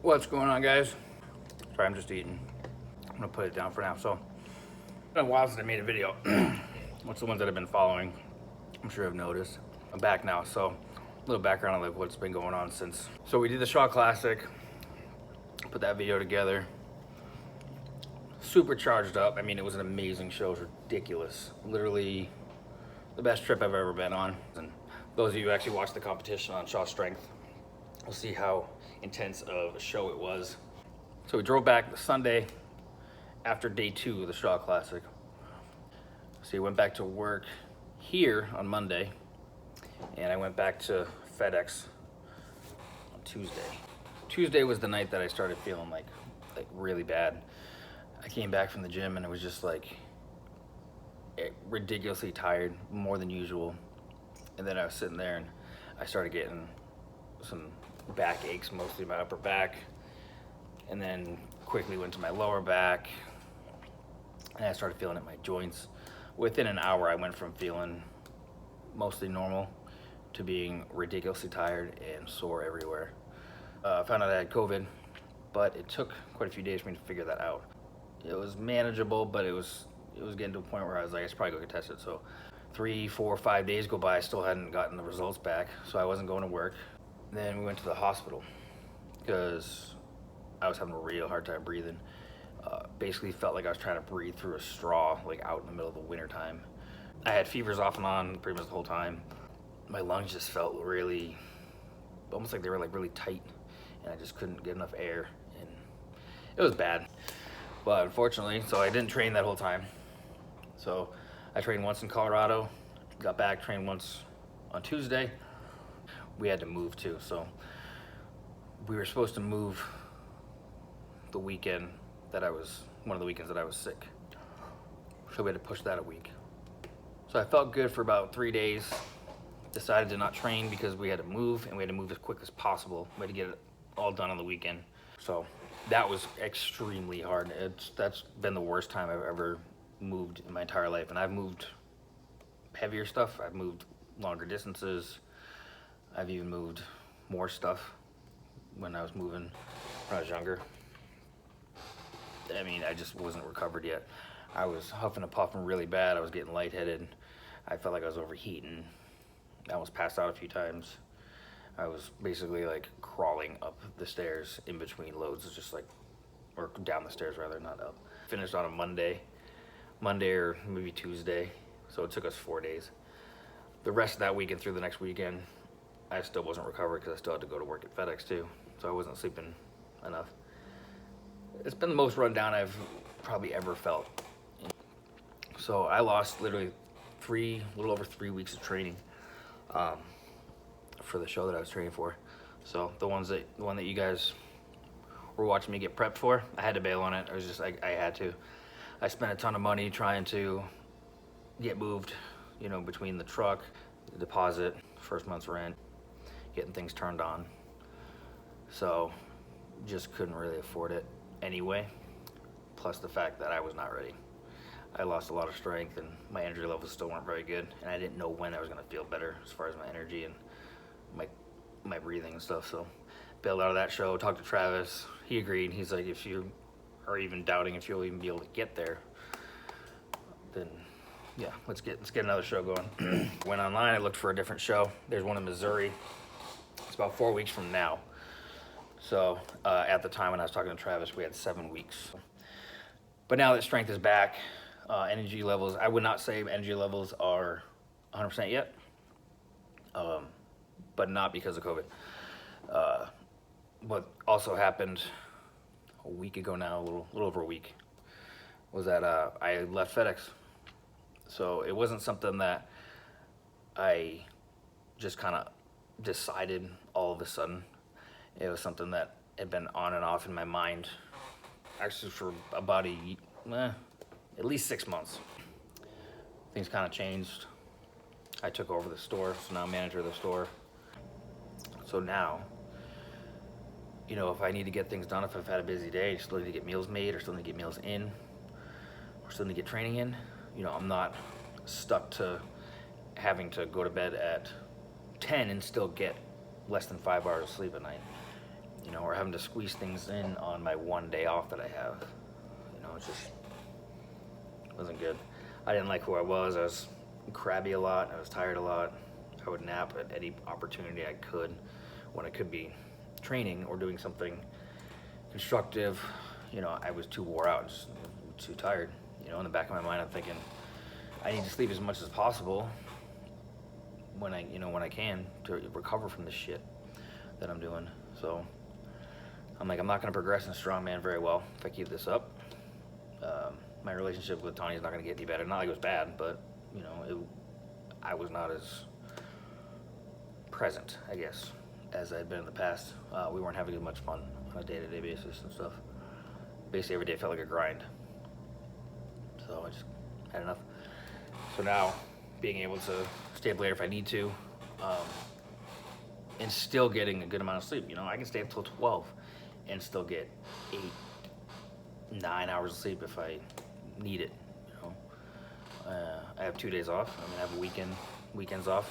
What's going on, guys? Sorry, I'm just eating. I'm gonna put it down for now. So, it's been a while since I made a video. What's the ones that I've been following? I'm sure I've noticed. I'm back now, so a little background on like what's been going on since. So we did the Shaw Classic, put that video together. Super charged up. I mean, it was an amazing show. It was ridiculous. Literally the best trip I've ever been on. And those of you who actually watched the competition on Shaw Strength will see how intense of a show it was. So we drove back the Sunday after day 2 of the Shaw Classic. So we went back to work here on Monday, and I went back to FedEx on Tuesday. Tuesday was the night that I started feeling like really bad. I came back from the gym and it was just like ridiculously tired, more than usual. And then I was sitting there and I started getting some back aches, mostly my upper back, and then quickly went to my lower back, and I started feeling it in my joints. Within an hour, I went from feeling mostly normal to being ridiculously tired and sore everywhere. I found out I had COVID, but it took quite a few days for me to figure that out. It was manageable, but it was getting to a point where I was like, I should probably go get tested. So 3, 4, 5 days go by, I still hadn't gotten the results back, so I wasn't going to work. Then we went to the hospital because I was having a real hard time breathing. Basically felt like I was trying to breathe through a straw, like out in the middle of the winter time. I had fevers off and on pretty much the whole time. My lungs just felt really, almost like they were like really tight, and I just couldn't get enough air, and it was bad. But unfortunately, so I didn't train that whole time. So I trained once in Colorado, got back, trained once on Tuesday. We had to move too, so we were supposed to move the weekend that one of the weekends that I was sick. So we had to push that a week. So I felt good for about 3 days, decided to not train because we had to move, and we had to move as quick as possible. We had to get it all done on the weekend. So that was extremely hard. That's been the worst time I've ever moved in my entire life. And I've moved heavier stuff, I've moved longer distances, I've even moved more stuff when I was moving when I was younger. I mean, I just wasn't recovered yet. I was huffing and puffing really bad. I was getting lightheaded. I felt like I was overheating. I almost passed out a few times. I was basically like crawling up the stairs in between loads, just like, or down the stairs rather, not up. Finished on a Monday or maybe Tuesday, so it took us 4 days. The rest of that weekend through the next weekend, I still wasn't recovered because I still had to go to work at FedEx too, so I wasn't sleeping enough. It's been the most run down I've probably ever felt. So I lost literally a little over 3 weeks of training for the show that I was training for. So the one that you guys were watching me get prepped for, I had to bail on it. I had to. I spent a ton of money trying to get moved, you know, between the truck, the deposit, first month's rent, getting things turned on. So just couldn't really afford it anyway. Plus the fact that I was not ready. I lost a lot of strength and my energy levels still weren't very good, and I didn't know when I was gonna feel better as far as my energy and my breathing and stuff. So bailed out of that show, talked to Travis. He agreed. He's like, if you are even doubting if you'll even be able to get there, then yeah, let's get another show going. Went online, I looked for a different show. There's one in Missouri. It's about 4 weeks from now. So at the time when I was talking to Travis, we had 7 weeks. But now that strength is back, energy levels, I would not say energy levels are 100% yet, but not because of COVID. What also happened a week ago now, a little over a week, was that I left FedEx. So it wasn't something that I just kind of decided all of a sudden. It was something that had been on and off in my mind actually for about at least 6 months. Things kind of changed. I took over the store, so now I'm manager of the store. So now, you know, if I need to get things done, if I've had a busy day, I still need to get meals made, or still need to get meals in, or still need to get training in, you know, I'm not stuck to having to go to bed at 10 and still get less than 5 hours of sleep at night. you know, or having to squeeze things in on my one day off that I have. You know, it just wasn't good. I didn't like who I was crabby a lot, I was tired a lot. I would nap at any opportunity I could when I could be training or doing something constructive. You know, I was too wore out, just too tired. You know, in the back of my mind, I'm thinking, I need to sleep as much as possible when I can to recover from the shit that I'm doing. So I'm like, I'm not gonna progress in strongman very well if I keep this up. My relationship with Tanya is not gonna get any better. Not like it was bad, but you know, I was not as present, I guess, as I had been in the past. We weren't having as much fun on a day-to-day basis and stuff. Basically every day felt like a grind. So I just had enough. So now, being able to stay up later if I need to, and still getting a good amount of sleep. You know, I can stay up till 12 and still get 8, 9 hours of sleep if I need it. You know, I have 2 days off. I mean, I have weekends off.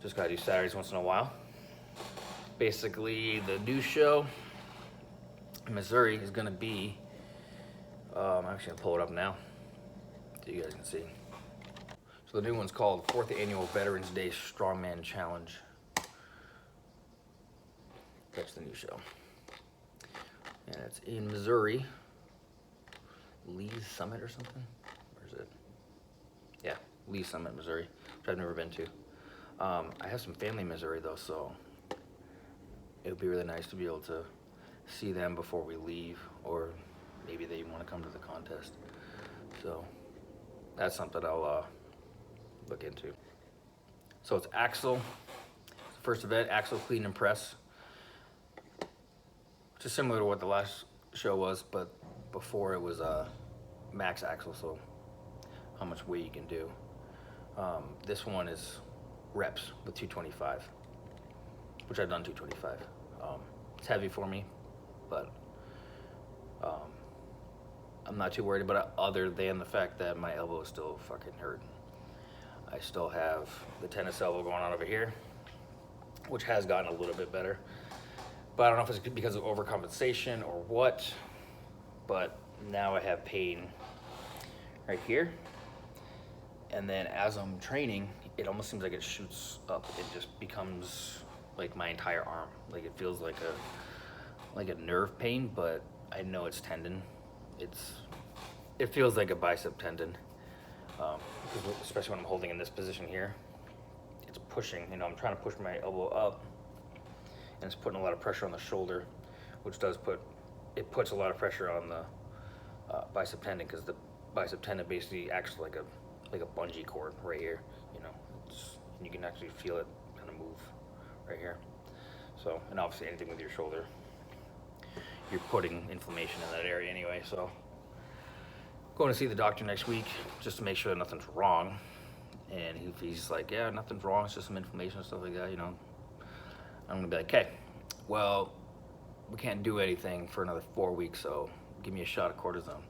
Just gotta do Saturdays once in a while. Basically, the new show in Missouri is gonna be, I'm actually gonna pull it up now so you guys can see. So the new one's called 4th Annual Veterans Day Strongman Challenge. That's the new show. And it's in Missouri. Lee's Summit or something? Where is it? Yeah, Lee's Summit, Missouri, which I've never been to. I have some family in Missouri though, so it would be really nice to be able to see them before we leave, or maybe they want to come to the contest. So that's something I'll look into. So it's axle, first event, axle clean and press, which is similar to what the last show was, but before it was max axle, so how much weight you can do. This one is reps with 225, which I've done 225. It's heavy for me, but I'm not too worried about it, other than the fact that my elbow is still fucking hurt. I still have the tennis elbow going on over here, which has gotten a little bit better, but I don't know if it's because of overcompensation or what, but now I have pain right here. And then as I'm training, it almost seems like it shoots up. It just becomes like my entire arm. Like it feels like a nerve pain, but I know it's tendon. It feels like a bicep tendon, especially when I'm holding in this position here. It's pushing, you know, I'm trying to push my elbow up, and it's putting a lot of pressure on the shoulder, which puts a lot of pressure on the bicep tendon, because the bicep tendon basically acts like a bungee cord right here. You know, you can actually feel it kind of move right here. So, and obviously anything with your shoulder, you're putting inflammation in that area anyway. So going to see the doctor next week just to make sure that nothing's wrong. And if he's like, yeah, nothing's wrong, it's just some inflammation and stuff like that, you know, I'm gonna be like, okay, well, we can't do anything for another 4 weeks, so give me a shot of cortisone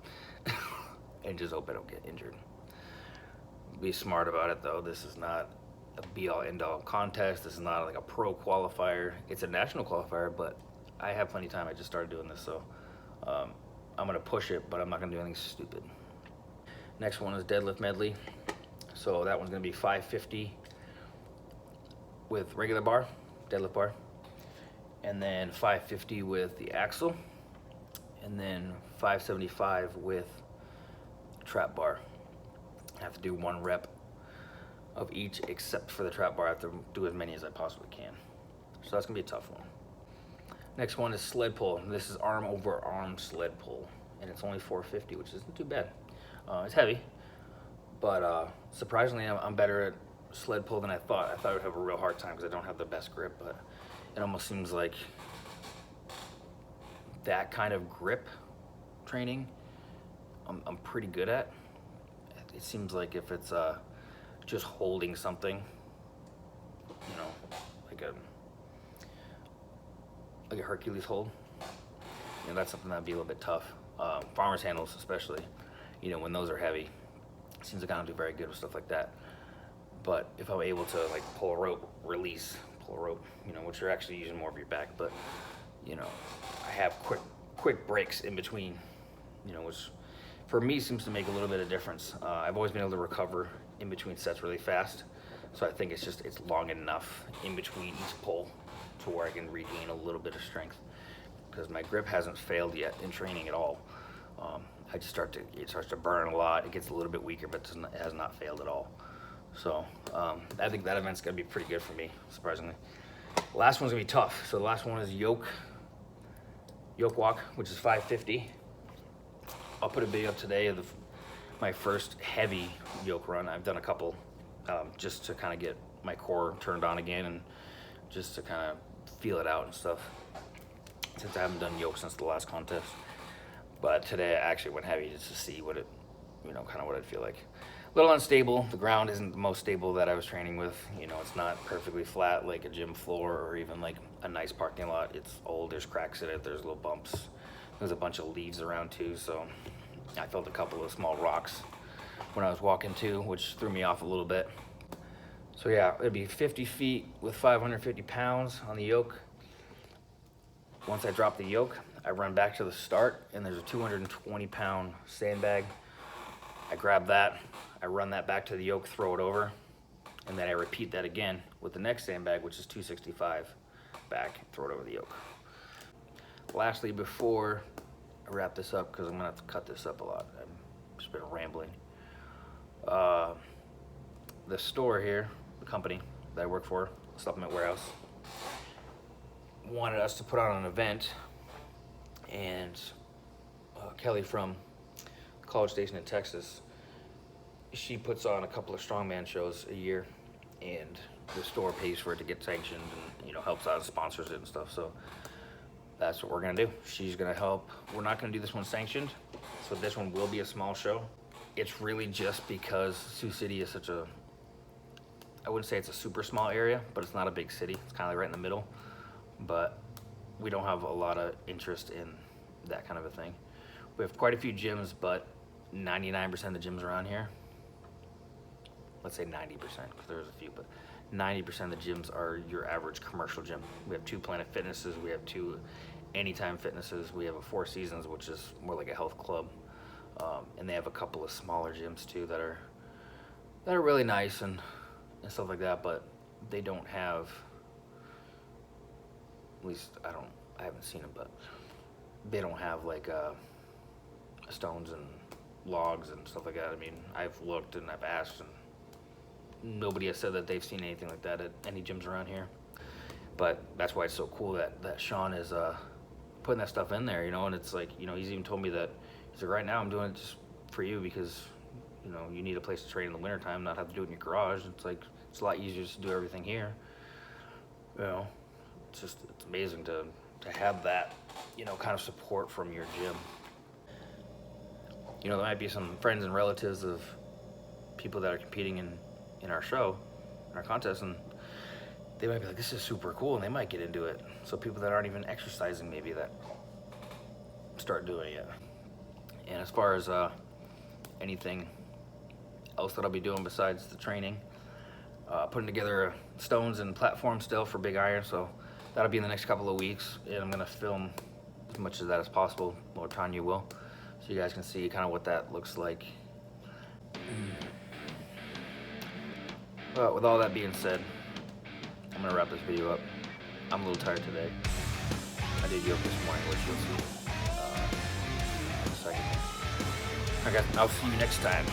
and just hope I don't get injured. Be smart about it though. This is not a be-all end-all contest. This is not like a pro qualifier. It's a national qualifier, but I have plenty of time. I just started doing this, so I'm gonna push it, but I'm not gonna do anything stupid. Next one is Deadlift Medley. So that one's gonna be 550 with regular bar, deadlift bar, and then 550 with the axle, and then 575 with trap bar. I have to do 1 rep of each except for the trap bar. I have to do as many as I possibly can. So that's gonna be a tough one. Next one is sled pull. This is arm over arm sled pull, and it's only 450, which isn't too bad. It's heavy, but surprisingly, I'm better at sled pull than I thought. I thought I would have a real hard time because I don't have the best grip, but it almost seems like that kind of grip training I'm pretty good at. It seems like if it's just holding something, you know, like a Hercules hold, you know, that's something that'd be a little bit tough. Farmer's handles especially, you know, when those are heavy, it seems like I don't do very good with stuff like that. But if I'm able to like pull a rope, release, pull a rope, you know, which you're actually using more of your back, but you know, I have quick breaks in between, you know, which for me seems to make a little bit of difference. I've always been able to recover in between sets really fast, so I think it's long enough in between each pull to where I can regain a little bit of strength, because my grip hasn't failed yet in training at all. It starts to burn a lot. It gets a little bit weaker, but it has not failed at all. So I think that event's gonna be pretty good for me, surprisingly. Last one's gonna be tough. So the last one is yoke walk, which is 550. I'll put a video up today of my first heavy yoke run. I've done a couple just to kind of get my core turned on again and just to kind of feel it out and stuff, since I haven't done yoke since the last contest. But today I actually went heavy just to see what it, you know, kind of what I'd feel like. A little unstable. The ground isn't the most stable that I was training with. You know, it's not perfectly flat like a gym floor or even like a nice parking lot. It's old, there's cracks in it, there's little bumps. There's a bunch of leaves around too, so I felt a couple of small rocks when I was walking too, which threw me off a little bit. So yeah, it'd be 50 feet with 550 pounds on the yoke. Once I drop the yoke, I run back to the start, and there's a 220-pound sandbag. I grab that, I run that back to the yoke, throw it over, and then I repeat that again with the next sandbag, which is 265, back, throw it over the yoke. Lastly, before I wrap this up, because I'm gonna have to cut this up a lot, I've just been rambling. The store here, the company that I work for, Supplement Warehouse, wanted us to put on an event, and Kelly from College Station in Texas, she puts on a couple of strongman shows a year, and the store pays for it to get sanctioned and, you know, helps out, sponsors it and stuff. So that's what we're gonna do. She's gonna help. We're not gonna do this one sanctioned, so this one will be a small show. It's really just because Sioux City is such a, I wouldn't say it's a super small area, but it's not a big city. It's kind of like right in the middle, but we don't have a lot of interest in that kind of a thing. We have quite a few gyms, but 99% of the gyms around here, let's say 90%, because there's a few, but 90% of the gyms are your average commercial gym. We have 2 Planet Fitnesses, we have 2 Anytime Fitnesses, we have a 4 Seasons, which is more like a health club, and they have a couple of smaller gyms too that are really nice and stuff like that, but they don't have, at least I haven't seen them, but they don't have like stones and logs and stuff like that. I mean, I've looked and I've asked, and nobody has said that they've seen anything like that at any gyms around here. But that's why it's so cool that Sean is putting that stuff in there, you know. And it's like, you know, he's even told me that he's like, right now I'm doing it just for you because, you know, you need a place to train in the wintertime, not have to do it in your garage. It's like, it's a lot easier to do everything here, you know. It's amazing to have that, you know, kind of support from your gym. You know, there might be some friends and relatives of people that are competing in our show, in our contest, and they might be like, this is super cool, and they might get into it. So people that aren't even exercising, maybe, that start doing it. And as far as anything else that I'll be doing besides the training, putting together stones and platforms still for Big Iron, so that'll be in the next couple of weeks, and I'm gonna film as much of that as possible. Lord Tanya will, so you guys can see kind of what that looks like. But with all that being said, I'm gonna wrap this video up. I'm a little tired today. I did yoke this morning, which you'll see in a second. Alright guys, I'll see you next time.